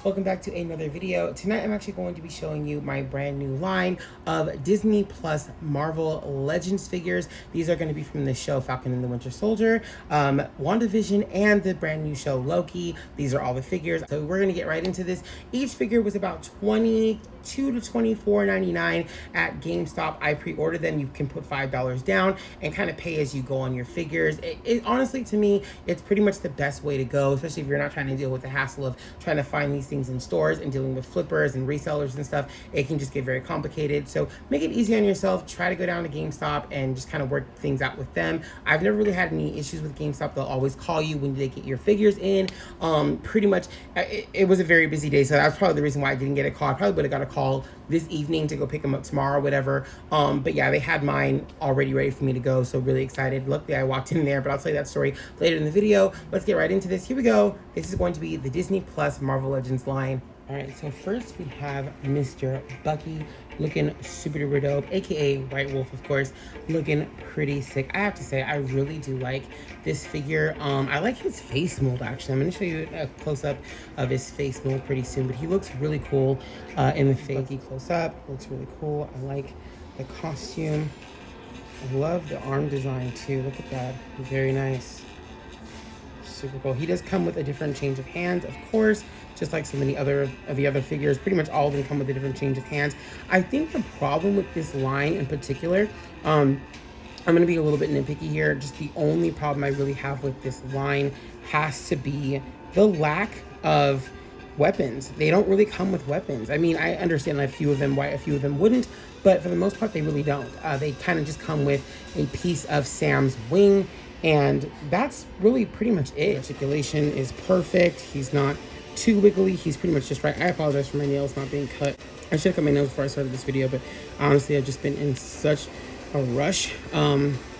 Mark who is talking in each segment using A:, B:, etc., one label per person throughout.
A: welcome back to another video. Tonight I'm actually going to be showing you my brand new line of Disney Plus Marvel Legends figures. These are going to be from the show Falcon and the Winter Soldier, WandaVision, and the brand new show Loki. These are all the figures. So we're going to get right into this. Each figure was about $22 to $24.99 at GameStop. I pre-ordered them. You can put $5 down and kind of pay as you go on your figures. It honestly, to me, it's pretty much the best way to go, especially if you're not trying to deal with the hassle of trying to find these things in stores and dealing with flippers and resellers and stuff. It can just get very complicated. So make it easy on yourself. Try to go down to GameStop and just kind of work things out with them. I've never really had any issues with GameStop. They'll always call you when they get your figures in. Pretty much, it was a very busy day, so that's probably the reason why I didn't get a call. I probably would have got a call this evening to go pick them up tomorrow, whatever. But yeah, they had mine already ready for me to go, so really excited. Luckily, I walked in there, but I'll tell you that story later in the video. Let's get right into this. Here we go. This is going to be the Disney Plus Marvel Legends line. All right, so first we have Mr. Bucky, looking super duper dope, aka White Wolf, of course, looking pretty sick. I have to say, I really do like this figure. I like his face mold, actually. I'm gonna show you a close-up of his face mold pretty soon, but he looks really cool in the face. Bucky close-up, looks really cool. I like the costume. I love the arm design too. Look at that, very nice. Super cool. He does come with a different change of hands, of course, just like so many other of the other figures. Pretty much all of them come with a different change of hands. I think the problem with this line in particular, I'm going to be a little bit nitpicky here. Just the only problem I really have with this line has to be the lack of weapons. They don't really come with weapons. I mean, I understand a few of them, why a few of them wouldn't, but for the most part, they really don't. They kind of just come with a piece of Sam's wing, and that's really pretty much it. Articulation is perfect. He's not too wiggly. He's pretty much just right. I apologize for my nails not being cut. I should have cut my nails before I started this video, but honestly, I've just been in such a rush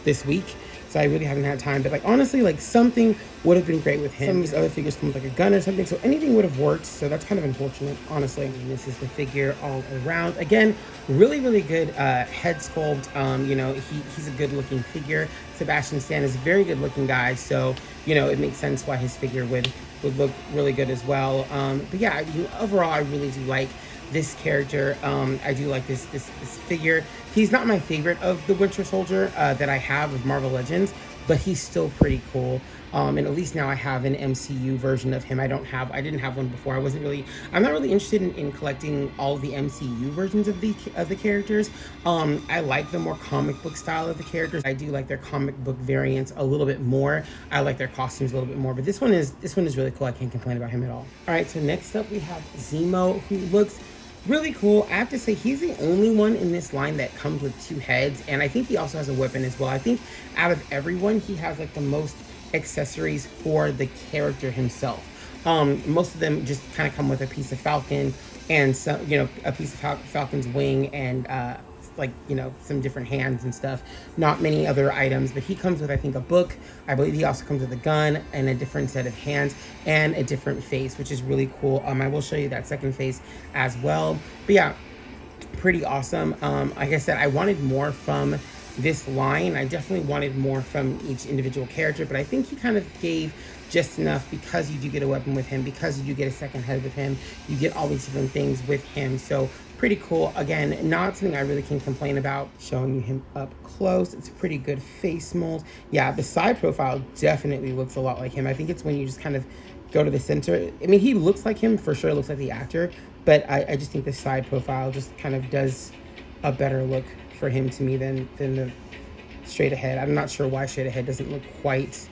A: this week, so I really haven't had time. But like, honestly, like, something would have been great with him. Some of these other figures come with like a gun or something, so anything would have worked. So that's kind of unfortunate, honestly. And this is the figure all around. Again, really good head sculpt. You know, he's a good looking figure. Sebastian Stan is a very good looking guy, so you know, it makes sense why his figure would look really good as well. But yeah, overall, I really do like this character. I do like this figure. He's not my favorite of the Winter Soldier that I have of Marvel Legends, but he's still pretty cool. And at least now I have an MCU version of him. I didn't have one before. I'm not really interested in collecting all of the MCU versions of the characters. I like the more comic book style of the characters. I do like their comic book variants a little bit more. I like their costumes a little bit more, but this one is really cool. I can't complain about him at all. All right, so next up we have Zemo, who looks really cool. I have to say, he's the only one in this line that comes with two heads, and I think he also has a weapon as well. I think out of everyone, he has like the most accessories for the character himself. Most of them just kind of come with a piece of Falcon and some, you know, a piece of Falcon's wing and like, you know, some different hands and stuff. Not many other items, but he comes with, I think, a book. I believe he also comes with a gun and a different set of hands and a different face, which is really cool. I will show you that second face as well. But yeah, pretty awesome. Like I said, I wanted more from this line. I definitely wanted more from each individual character, but I think he kind of gave just enough because you do get a weapon with him, because you do get a second head with him, you get all these different things with him. So pretty cool. Again, not something I really can complain about. Showing you him up close, it's a pretty good face mold. Yeah, the side profile definitely looks a lot like him. I think it's when you just kind of go to the center. I mean, he looks like him for sure, looks like the actor, but I just think the side profile just kind of does a better look for him to me than the straight ahead. I'm not sure why straight ahead doesn't look quite.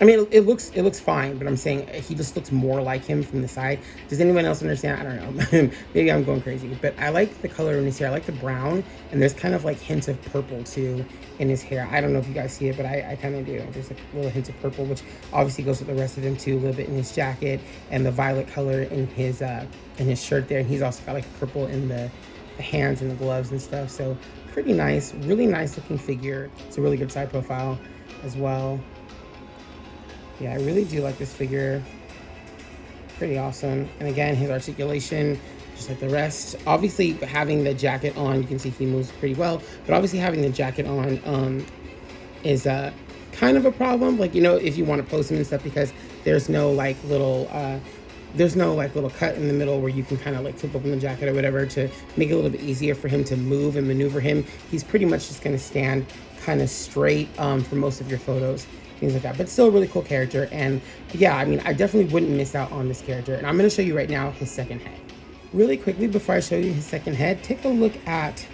A: I mean, it looks fine, but I'm saying he just looks more like him from the side. Does anyone else understand? I don't know. Maybe I'm going crazy, but I like the color in his hair. I like the brown, and there's kind of like hints of purple too in his hair. I don't know if you guys see it, but I kind of do. There's like little hints of purple, which obviously goes with the rest of him too, a little bit in his jacket, and the violet color in his shirt there. And he's also got like purple in the hands and the gloves and stuff. So pretty nice, really nice looking figure. It's a really good side profile as well. Yeah, I really do like this figure. Pretty awesome. And again, his articulation, just like the rest. Obviously, having the jacket on, you can see he moves pretty well. But obviously, having the jacket on is kind of a problem. Like, you know, if you want to pose him and stuff, because there's no like little there's no like little cut in the middle where you can kind of like flip open the jacket or whatever to make it a little bit easier for him to move and maneuver him. He's pretty much just going to stand kind of straight for most of your photos, things like that. But still a really cool character. And yeah, I mean, I definitely wouldn't miss out on this character. And I'm going to show you right now his second head. Really quickly, before I show you his second head, take a look at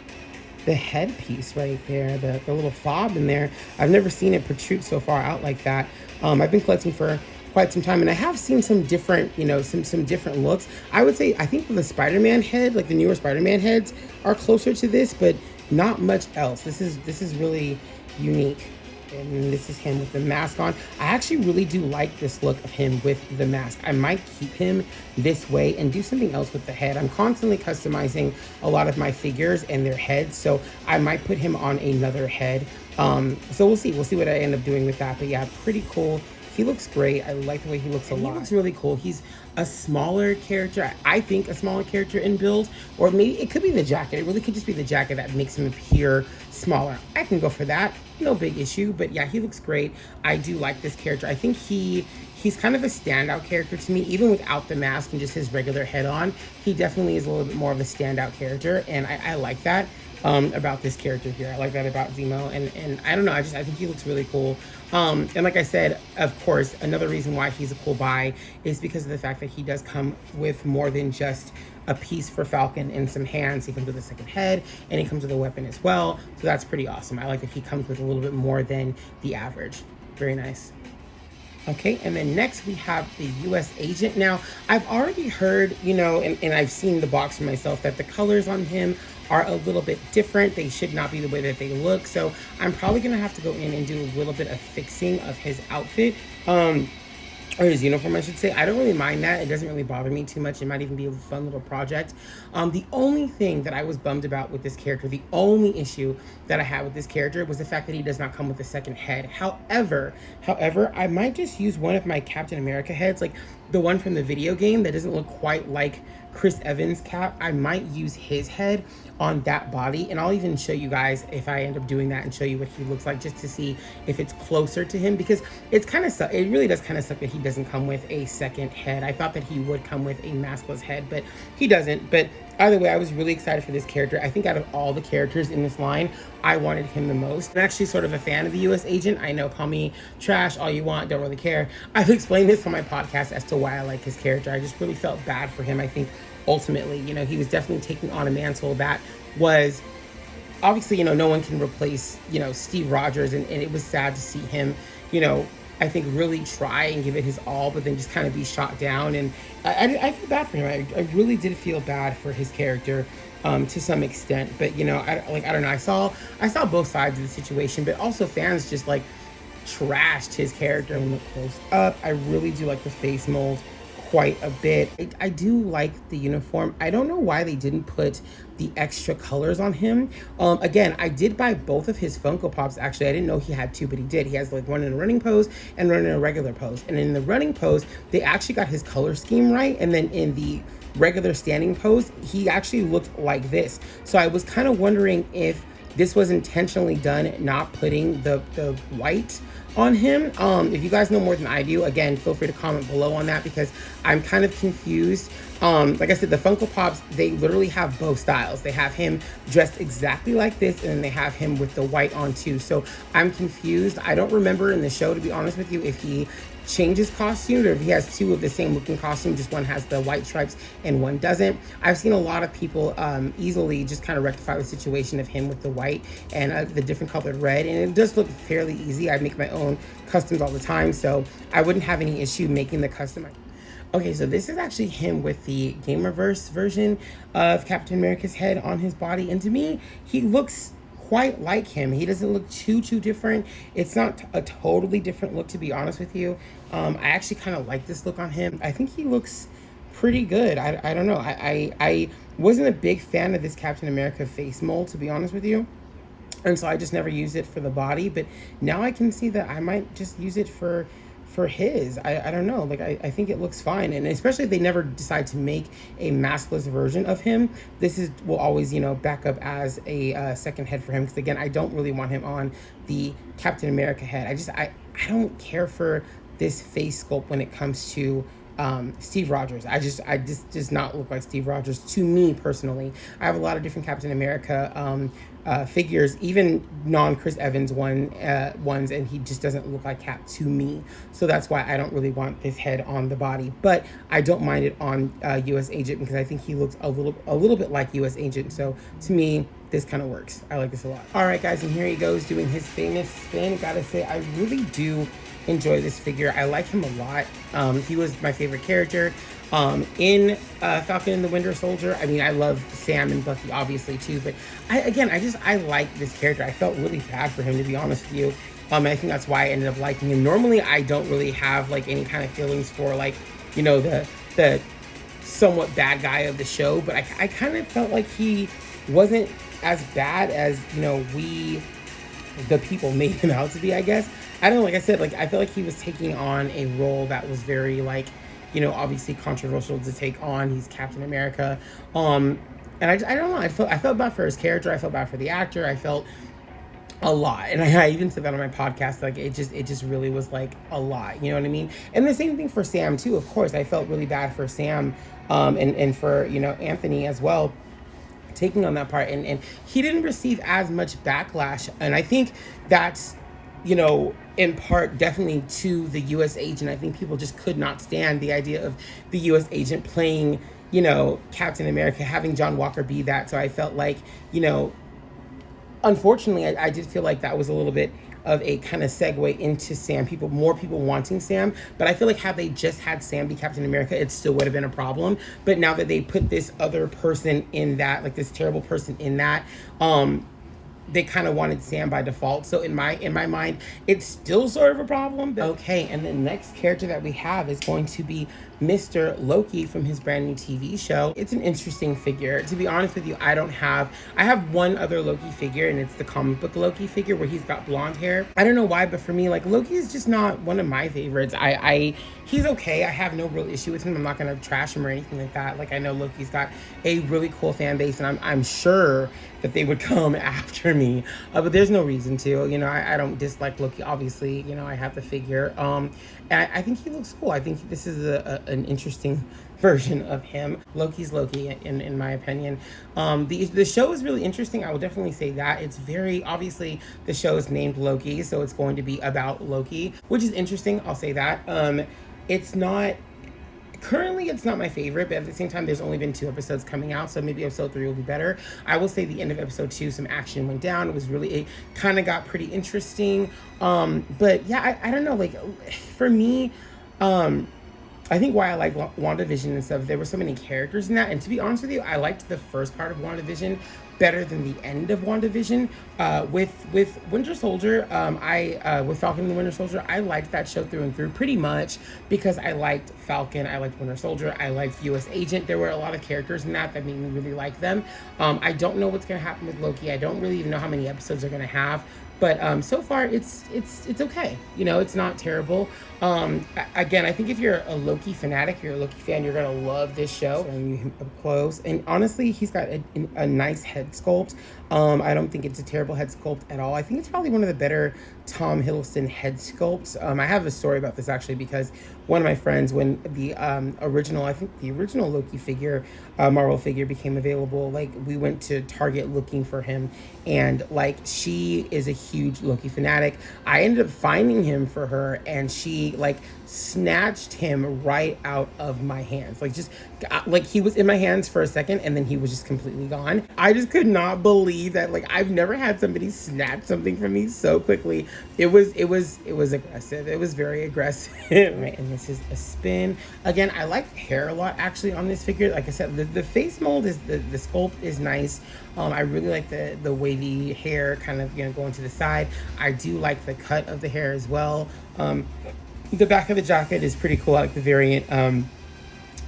A: the headpiece right there, the little fob in there. I've never seen it protrude so far out like that. I've been collecting for quite some time, and I have seen some different, you know, some different looks. I would say, I think the Spider-Man head, like the newer Spider-Man heads, are closer to this, but not much else. This is really unique. And this is him with the mask on. I actually really do like this look of him with the mask. I might keep him this way and do something else with the head. I'm constantly customizing a lot of my figures and their heads, so I might put him on another head. So we'll see what I end up doing with that. But yeah, pretty cool. He looks great. I like the way he looks a lot. He looks really cool. He's a smaller character. I think a smaller character in build, or maybe it could be the jacket. It really could just be the jacket that makes him appear smaller. I can go for that. No big issue. But yeah, he looks great. I do like this character. I think he's kind of a standout character to me, even without the mask and just his regular head on. He definitely is a little bit more of a standout character, and I like that about this character here. I like that about Zemo, and I don't know, I think he looks really cool. And like I said, of course, another reason why he's a cool buy is because of the fact that he does come with more than just a piece for Falcon and some hands. He comes with a second head, and he comes with a weapon as well. So that's pretty awesome. I like that he comes with a little bit more than the average. Very nice. Okay, and then next we have the U.S. agent. Now, I've already heard, you know, and I've seen the box for myself, that the colors on him are a little bit different. They should not be the way that they look. So I'm probably going to have to go in and do a little bit of fixing of his outfit. Or his uniform, I should say. I don't really mind that. It doesn't really bother me too much. It might even be a fun little project. The only thing that I was bummed about with this character, the only issue that I had with this character was the fact that he does not come with a second head. However, I might just use one of my Captain America heads, like the one from the video game that doesn't look quite like Chris Evans' cap. I might use his head on that body, and I'll even show you guys if I end up doing that and show you what he looks like, just to see if it's closer to him, because it's kind of it really does kind of suck that he doesn't come with a second head. I thought that he would come with a maskless head, but he doesn't. But either way, I was really excited for this character. I think out of all the characters in this line, I wanted him the most. I'm actually sort of a fan of the U.S. agent. I know, call me trash all you want, don't really care. I've explained this on my podcast as to why I like his character. I just really felt bad for him. I think ultimately, you know, he was definitely taking on a mantle that was obviously, you know, no one can replace, you know, Steve Rogers, and it was sad to see him, you know, I think really try and give it his all, but then just kind of be shot down. And I feel bad for him. I really did feel bad for his character to some extent. But, you know, I don't know. I saw both sides of the situation, but also fans just like trashed his character. And look close up, I really do like the face mold quite a bit. I do like the uniform. I don't know why they didn't put the extra colors on him. Again, I did buy both of his Funko Pops. Actually, I didn't know he had two, but he did. He has like one in a running pose and one in a regular pose. And in the running pose, they actually got his color scheme right. And then in the regular standing pose, he actually looked like this. So I was kind of wondering if this was intentionally done, not putting the white on him. If you guys know more than I do, again, feel free to comment below on that, because I'm kind of confused. Like I said, the Funko Pops, they literally have both styles. They have him dressed exactly like this, and then they have him with the white on too. So I'm confused. I don't remember in the show, to be honest with you, if he changes costume or if he has two of the same looking costume, just one has the white stripes and one doesn't. I've seen a lot of people easily just kind of rectify the situation of him with the white and the different colored red, and it does look fairly easy. I make my own customs all the time, so I wouldn't have any issue making the custom. Okay, so this is actually him with the Gamerverse version of Captain America's head on his body, and to me, he looks quite like him. He doesn't look too different. It's not a totally different look, to be honest with you. I actually kind of like this look on him. I think he looks pretty good. I don't know. I wasn't a big fan of this Captain America face mold, to be honest with you. And so I just never used it for the body, but now I can see that I might just use it for his. I don't know, like I think it looks fine, and especially if they never decide to make a maskless version of him, will always, you know, back up as a second head for him, because again, I don't really want him on the Captain America head. I don't care for this face sculpt when it comes to Steve Rogers. I just does not look like Steve Rogers to me personally. I have a lot of different Captain America figures, even non-Chris Evans ones, and he just doesn't look like Cap to me. So that's why I don't really want this head on the body. But I don't mind it on U.S. Agent because I think he looks a little bit like U.S. Agent. So to me, this kind of works. I like this a lot. All right, guys, and here he goes doing his famous spin. Gotta say, I really do enjoy this figure. I like him a lot. He was my favorite character in Falcon and the Winter Soldier. I mean, I love Sam and Bucky obviously too, but I like this character. I felt really bad for him, to be honest with you. I think that's why I ended up liking him. Normally I don't really have like any kind of feelings for, like, you know, the somewhat bad guy of the show, but I kind of felt like he wasn't as bad as, you know, the people made him out to be, I guess. I don't know, like I said, like, I feel like he was taking on a role that was very, like, you know, obviously controversial to take on. He's Captain America. And I don't know, I felt bad for his character. I felt bad for the actor. I felt a lot. And I even said that on my podcast, like, it just really was like a lot, you know what I mean? And the same thing for Sam too, of course. I felt really bad for Sam, and for, you know, Anthony as well, taking on that part, and he didn't receive as much backlash, and I think that's, you know, in part definitely to the U.S. agent. I think people just could not stand the idea of the U.S. agent playing, you know, Captain America, having John Walker be that. So I felt like, you know, unfortunately, I did feel like that was a little bit of a kind of segue into Sam. More people wanting Sam, but I feel like had they just had Sam be Captain America, it still would have been a problem. But now that they put this other person in that, like this terrible person in that, they kind of wanted Sam by default. So in my mind, it's still sort of a problem. But okay, and the next character that we have is going to be Mr. Loki from his brand new TV show. It's an interesting figure. To be honest with you, I have one other Loki figure, and it's the comic book Loki figure where he's got blonde hair. I don't know why, but for me, like, Loki is just not one of my favorites. He's okay. I have no real issue with him. I'm not gonna trash him or anything like that. Like, I know Loki's got a really cool fan base, and I'm sure that they would come after me, but there's no reason to. You know, I don't dislike Loki. Obviously, you know, I have the figure, and I think he looks cool. I think this is an interesting version of him. Loki's Loki, in my opinion. The show is really interesting. I will definitely say that. It's very, obviously, the show is named Loki, so it's going to be about Loki, which is interesting. I'll say that. Currently, it's not my favorite, but at the same time, there's only been 2 episodes coming out, so maybe episode 3 will be better. I will say the end of episode 2, some action went down. It kind of got pretty interesting. But yeah, I don't know, like, for me, I think why I like WandaVision and stuff, there were so many characters in that, and to be honest with you, I liked the first part of WandaVision better than the end of WandaVision. With Winter Soldier, with Falcon and the Winter Soldier, I liked that show through and through pretty much because I liked Falcon, I liked Winter Soldier, I liked U.S. Agent. There were a lot of characters in that made me really like them. I don't know what's going to happen with Loki. I don't really even know how many episodes they're going to have. But so far, it's okay. You know, it's not terrible. Again, I think if you're a Loki fanatic, you're a Loki fan, you're going to love this show. And you up close. And honestly, he's got a nice head sculpt. I don't think it's a terrible head sculpt at all. I think it's probably one of the better Tom Hiddleston head sculpts. I have a story about this, actually, because one of my friends, when the original Loki figure, Marvel figure became available, like, we went to Target looking for him, and, like, she is a huge Loki fanatic. I ended up finding him for her, and she, like, snatched him right out of my hands. Like, he was in my hands for a second, and then he was just completely gone. I just could not believe that. Like, I've never had somebody snatch something from me so quickly. It was aggressive. It was very aggressive. Right, and this is a spin. Again, I like the hair a lot, actually, on this figure. Like I said, the face mold is, the sculpt is nice. I really like the wavy hair kind of, you know, going to the side. I do like the cut of the hair as well. The back of the jacket is pretty cool. I like the variant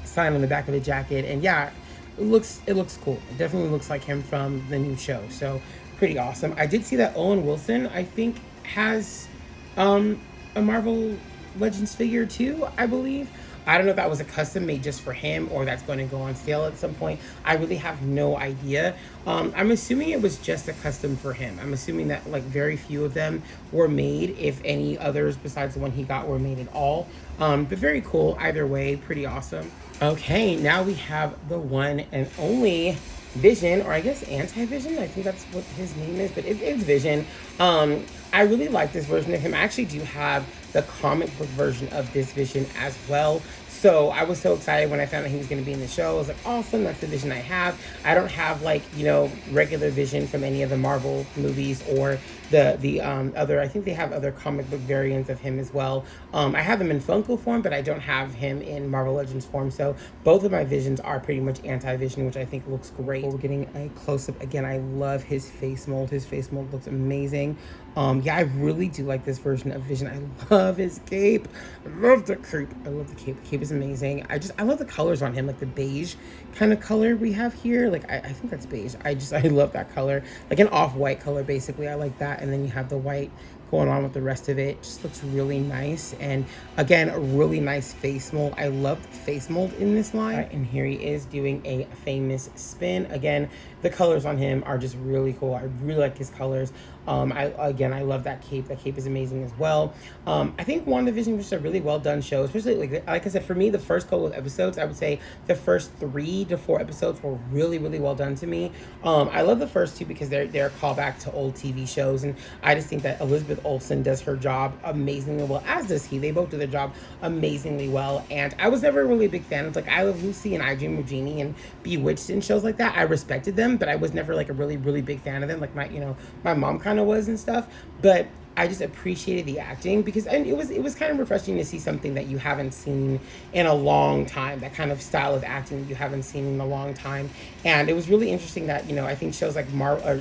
A: sign on the back of the jacket, and yeah, it looks cool. It definitely looks like him from the new show, so pretty awesome. I did see that Owen Wilson, I think, has a Marvel Legends figure too, I believe. I don't know if that was a custom made just for him or that's going to go on sale at some point. I really have no idea. I'm assuming it was just a custom for him. I'm assuming that like very few of them were made, if any others besides the one he got were made at all. But very cool either way, pretty awesome. Okay, now we have the one and only Vision, or I guess Anti-Vision. I think that's what his name is, but it's Vision. I really like this version of him. I actually do have the comic book version of this Vision as well. So I was so excited when I found out he was going to be in the show. I was like, awesome, that's the Vision I have. I don't have like, you know, regular Vision from any of the Marvel movies or the other, I think they have other comic book variants of him as well. I have them in Funko form, but I don't have him in Marvel Legends form. So both of my Visions are pretty much Anti-Vision, which I think looks great. We're getting a close-up. Again, I love his face mold. His face mold looks amazing. Yeah, I really do like this version of Vision. I love his cape. I love the cape. I love the cape. The cape is amazing. I love the colors on him, like the beige kind of color we have here. Like I think that's beige. I love that color. Like an off-white color, basically. I like that. And then you have the white going on with the rest of it. Just looks really nice. And again, a really nice face mold. I love the face mold in this line. Right, and here he is doing a famous spin. Again, the colors on him are just really cool. I really like his colors. I love that cape. That cape is amazing as well. I think WandaVision was a really well done show, especially like I said, for me, the first couple of episodes, I would say the first 3 to 4 episodes were really, really well done to me. I love the first 2 because they're a callback to old TV shows, and I just think that Elizabeth Olsen does her job amazingly well, as does he. They both do their job amazingly well. And I was never really a big fan of like I Love Lucy and I Dream of Jeannie and Bewitched and shows like that. I respected them, but I was never like a really, really big fan of them. Like my mom kind of was and stuff. But I just appreciated the acting because, and it was kind of refreshing to see something that you haven't seen in a long time, that kind of style of acting that you haven't seen in a long time. And it was really interesting that, I think shows like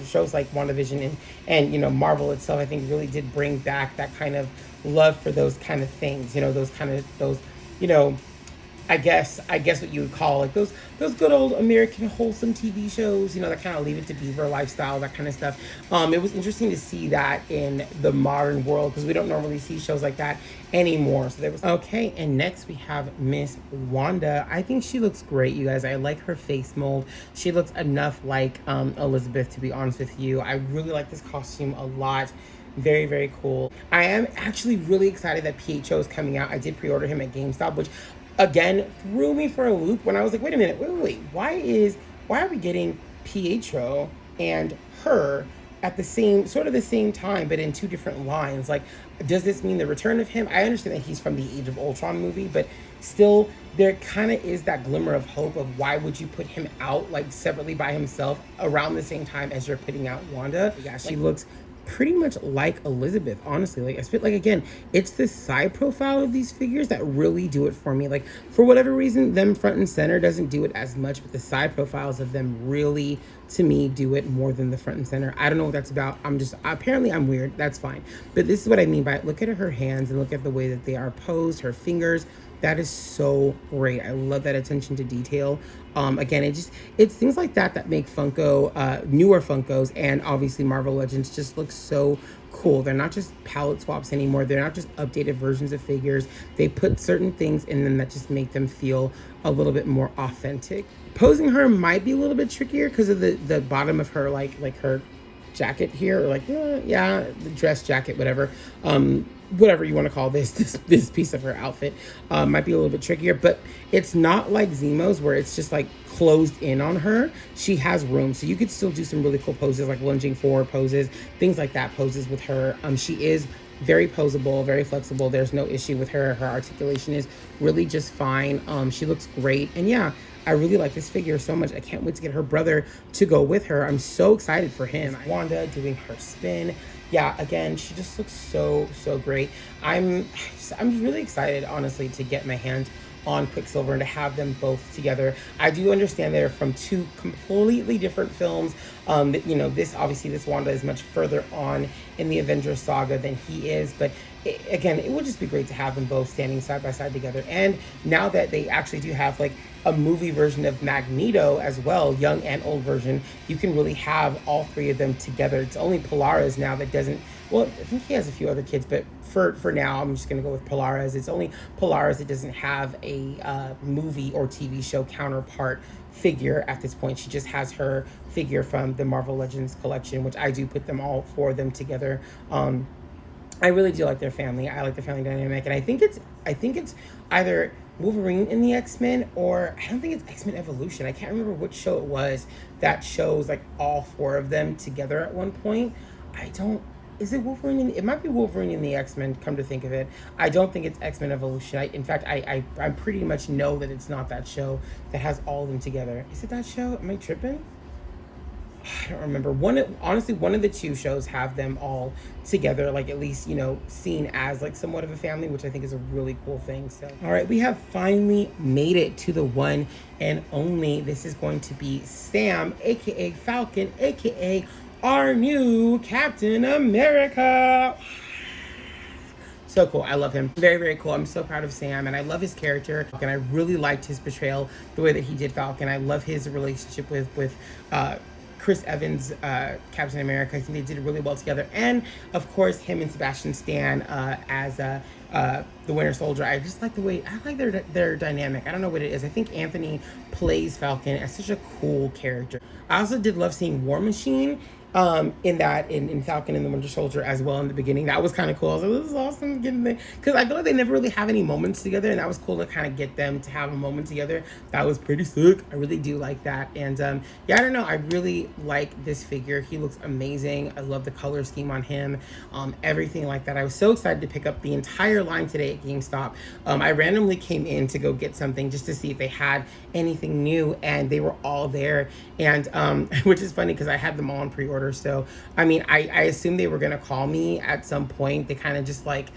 A: shows like WandaVision and Marvel itself, I think really did bring back that kind of love for those kind of things, I guess what you would call like those good old American wholesome TV shows, that kind of Leave It to Beaver lifestyle, that kind of stuff. It was interesting to see that in the modern world because we don't normally see shows like that anymore. So there was okay. And next we have Miss Wanda. I think she looks great, you guys. I like her face mold. She looks enough like Elizabeth, to be honest with you. I really like this costume a lot. Very, very cool. I am actually really excited that PHO is coming out. I did pre-order him at GameStop, which again threw me for a loop when I was like, wait a minute, wait. Why are we getting Pietro and her at the same time, but in 2 different lines? Like, does this mean the return of him? I understand that he's from the Age of Ultron movie, but still there kind of is that glimmer of hope of why would you put him out like separately by himself around the same time as you're putting out Wanda? Yeah, she looks pretty much like Elizabeth, honestly. Like again, it's the side profile of these figures that really do it for me. Like, for whatever reason, them front and center doesn't do it as much, but the side profiles of them really, to me, do it more than the front and center. I don't know what that's about. Apparently I'm weird. That's fine. But this is what I mean by it. Look at her hands and look at the way that they are posed, her fingers. That is so great. I love that attention to detail. Again, it's things like that make Funko, newer Funkos and obviously Marvel Legends just look so cool. They're not just palette swaps anymore. They're not just updated versions of figures. They put certain things in them that just make them feel a little bit more authentic. Posing her might be a little bit trickier because of the bottom of her, like her jacket here, or like, the dress jacket, whatever. Whatever you want to call this piece of her outfit might be a little bit trickier, but it's not like Zemo's where it's just like closed in on her. She has room, so you could still do some really cool poses like lunging forward poses, things like that, poses with her. She is very posable, very flexible. There's no issue with her. Her articulation is really just fine. She looks great, and yeah, I really like this figure so much. I can't wait to get her brother to go with her. I'm so excited for him. Wanda doing her spin. Yeah, again, she just looks so great. I'm really excited, honestly, to get my hands on Quicksilver and to have them both together. I do understand they're from 2 completely different films. This Wanda is much further on in the Avengers saga than he is, but it would just be great to have them both standing side by side together. And now that they actually do have like a movie version of Magneto as well, young and old version, you can really have all 3 of them together. It's only Polaris now that doesn't well, I think he has a few other kids, but for now, I'm just gonna go with Polaris. It's only Polaris that doesn't have a movie or TV show counterpart figure at this point. She just has her figure from the Marvel Legends collection, which I do put them all four of them together. I really do like their family. I like the family dynamic, and I think it's either Wolverine in the X-Men, or I don't think it's X-Men Evolution. I can't remember which show it was that shows like all four of them together at one point. I don't. Is it Wolverine? It might be Wolverine in the X-Men. Come to think of it, I don't think it's X-Men Evolution. In fact, I pretty much know that it's not that show that has all of them together. Is it that show? Am I tripping? I don't remember. Honestly, one of the two shows have them all together, like at least, seen as like somewhat of a family, which I think is a really cool thing. So, all right, we have finally made it to the one and only. This is going to be Sam, aka Falcon, aka our new Captain America. So cool. I love him. Very, very cool. I'm so proud of Sam, and I love his character. And I really liked his portrayal, the way that he did Falcon. I love his relationship with Chris Evans, Captain America. I think they did really well together. And of course, him and Sebastian Stan as the Winter Soldier. I just like the way, I like their dynamic. I don't know what it is. I think Anthony plays Falcon as such a cool character. I also did love seeing War Machine in Falcon and the Winter Soldier as well in the beginning. That was kind of cool. I was like, this is awesome getting there, because I feel like they never really have any moments together, and that was cool to kind of get them to have a moment together. That was pretty sick. I really do like that. And yeah, I don't know, I really like this figure. He looks amazing. I love the color scheme on him, everything like that. I was so excited to pick up the entire line today at GameStop. I randomly came in to go get something just to see if they had anything new, and they were all there. And which is funny because I had them all on pre-order. So, I mean, I assumed they were going to call me at some point. They kind of just like,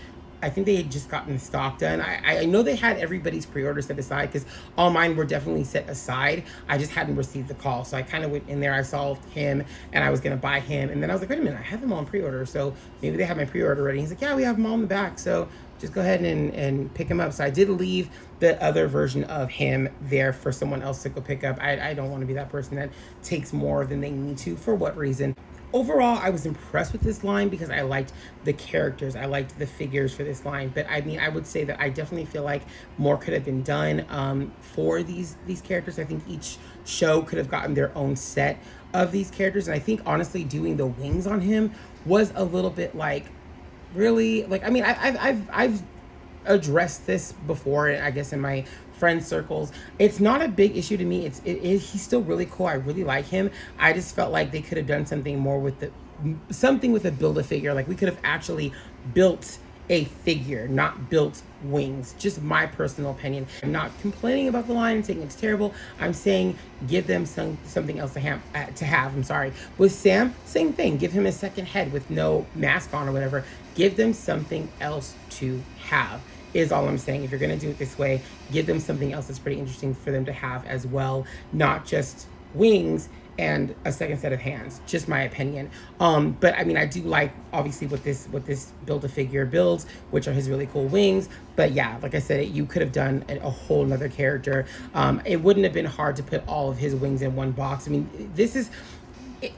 A: I think they had just gotten stock done. I know they had everybody's pre-order set aside, because all mine were definitely set aside. I just hadn't received the call. So I kind of went in there, I saw him, and I was going to buy him. And then I was like, wait a minute, I have them all on pre-order. So maybe they have my pre-order ready. He's like, yeah, we have them all in the back. So just go ahead and pick him up. So I did leave the other version of him there for someone else to go pick up. I don't want to be that person that takes more than they need to, for what reason. Overall, I was impressed with this line because I liked the characters. I liked the figures for this line. But I mean, I would say that I definitely feel like more could have been done for these characters. I think each show could have gotten their own set of these characters. And I think, honestly, doing the wings on him was a little bit like, really, like, I mean, I've addressed this before, I guess, in my friend circles. It's not a big issue to me. He's still really cool. I really like him. I just felt like they could have done something more with a Build-A-Figure. Like, we could have actually built a figure, not built wings. Just my personal opinion. I'm not complaining about the line and saying it's terrible. I'm saying give them something else to have. I'm sorry. With Sam, same thing. Give him a second head with no mask on or whatever. Give them something else to have, is all I'm saying. If you're going to do it this way, give them something else that's pretty interesting for them to have as well, not just wings and a second set of hands. Just my opinion. But I mean, I do like, obviously, what this Build-A-Figure builds, which are his really cool wings. But yeah, like I said, you could have done a whole nother character. It wouldn't have been hard to put all of his wings in one box. I mean,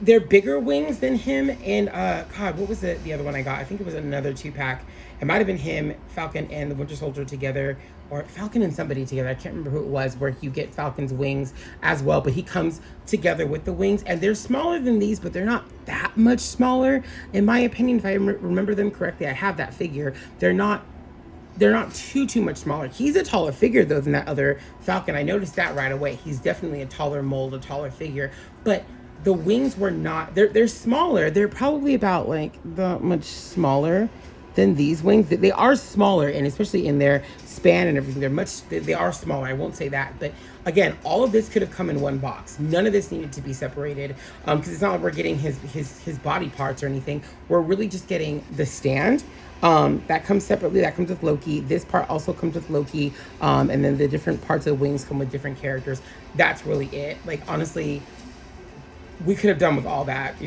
A: they're bigger wings than him. And God, what was the other one I got? I think it was another 2-pack. It might have been him, Falcon, and the Winter Soldier together, or Falcon and somebody together. I can't remember who it was, where you get Falcon's wings as well, but he comes together with the wings, and they're smaller than these, but they're not that much smaller, in my opinion. If I remember them correctly, I have that figure. They're not too much smaller. He's a taller figure, though, than that other Falcon. I noticed that right away. He's definitely a taller mold, a taller figure, but the wings were not, they're smaller. They're probably about like that much smaller than these wings. They are smaller, and especially in their span and everything, they are smaller. I won't say that, but again, all of this could have come in one box. None of this needed to be separated, because it's not like we're getting his body parts or anything. We're really just getting the stand. That comes separately. That comes with Loki. This part also comes with Loki, and then the different parts of the wings come with different characters. That's really it. Like, honestly, we could have done without all that.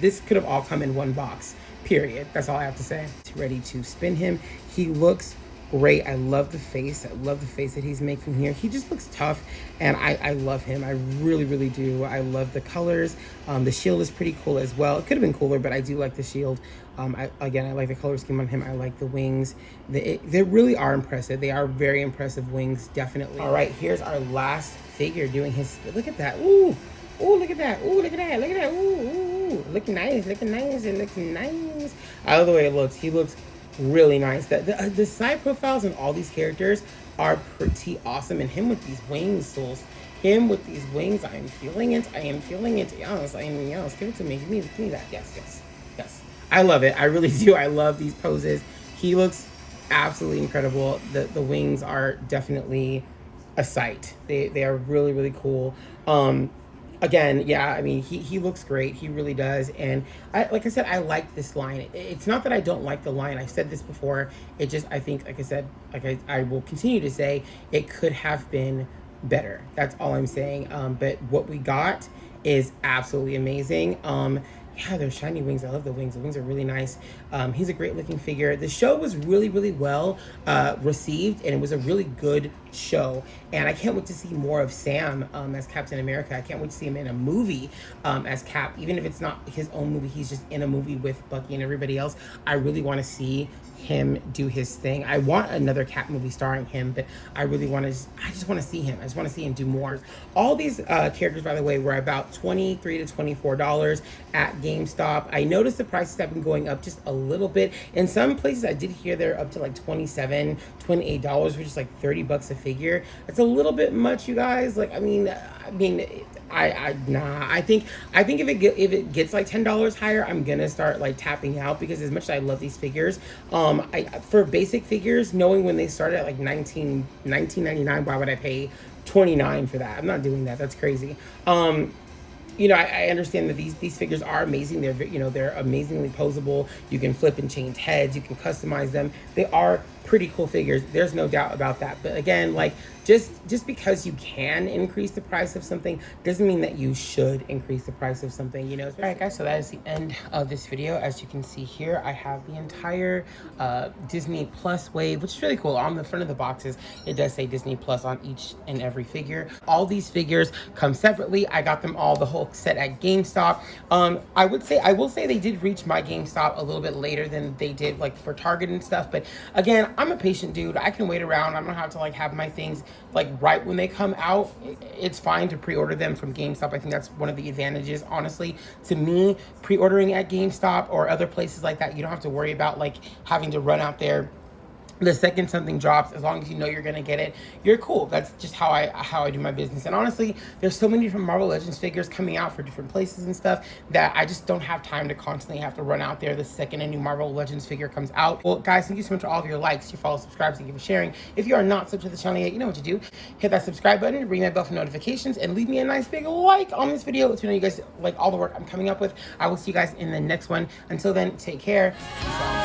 A: This could have all come in one box. Period. That's all I have to say. Ready to spin him. He looks great. I love the face. I love the face that he's making here. He just looks tough, and I love him. I really, really do. I love the colors. The shield is pretty cool as well. It could have been cooler, but I do like the shield. I like the color scheme on him. I like the wings. They really are impressive. They are very impressive wings, definitely. All right, here's our last figure doing his, look at that. Ooh, ooh, look at that. Ooh, look at that. Look at that. Ooh, ooh. Looking nice, looking nice, and looking nice. I love the way it looks. He looks really nice. The side profiles on all these characters are pretty awesome. And him with these wings, souls. Him with these wings, I am feeling it. I am feeling it. Yes, I am. Yes, give it to me. Give me that. Yes, yes, yes. I love it. I really do. I love these poses. He looks absolutely incredible. The wings are definitely a sight. They are really, really cool. Again, yeah, I mean, he looks great. He really does. And like I said, I like this line. It's not that I don't like the line. I've said this before. It just, I think, like I said, like I will continue to say, it could have been better. That's all I'm saying. But what we got is absolutely amazing. Yeah, those shiny wings. I love the wings. The wings are really nice. He's a great looking figure. The show was really, really well received, and it was a really good show. And I can't wait to see more of Sam as Captain America. I can't wait to see him in a movie as Cap. Even if it's not his own movie, he's just in a movie with Bucky and everybody else. I really want to see him do his thing. I want another Cap movie starring him, but I really want to, I just want to see him. I just want to see him do more. All these characters, by the way, were about $23 to $24 at GameStop. I noticed the prices have been going up just a little bit. In some places, I did hear they're up to like $27, $28, which is like 30 bucks a figure. It's a little bit much, you guys. Like, I mean, I think if it gets like $10 higher, I'm gonna start like tapping out, because as much as I love these figures, for basic figures, knowing when they started at like $19.99, why would I pay $29 for that? I'm not doing that. That's crazy. You know, I understand that these figures are amazing. They're, you know, they're amazingly posable. You can flip and change heads. You can customize them. They are pretty cool figures. There's no doubt about that. But again, like, just because you can increase the price of something doesn't mean that you should increase the price of something, you know. All right, guys, so that is the end of this video. As you can see here, I have the entire Disney Plus wave, which is really cool. On the front of the boxes, it does say Disney Plus on each and every figure. All these figures come separately. I got them all, the whole set, at GameStop. I will say they did reach my GameStop a little bit later than they did like for Target and stuff. But again, I'm a patient dude. I can wait around. I don't have to like have my things like right when they come out. It's fine to pre-order them from GameStop. I think that's one of the advantages, honestly. To me, pre-ordering at GameStop or other places like that, you don't have to worry about like having to run out there the second something drops. As long as you know you're gonna get it, you're cool. That's just how I do my business. And honestly, there's so many different Marvel Legends figures coming out for different places and stuff that I just don't have time to constantly have to run out there the second a new Marvel Legends figure comes out. Well, guys, thank you so much for all of your likes, your follows, subscribes, and sharing. If you are not subscribed to the channel yet, you know what to do. Hit that subscribe button, ring that bell for notifications, and leave me a nice big like on this video. Let me know you guys like all the work I'm coming up with. I will see you guys in the next one. Until then, take care. Peace out.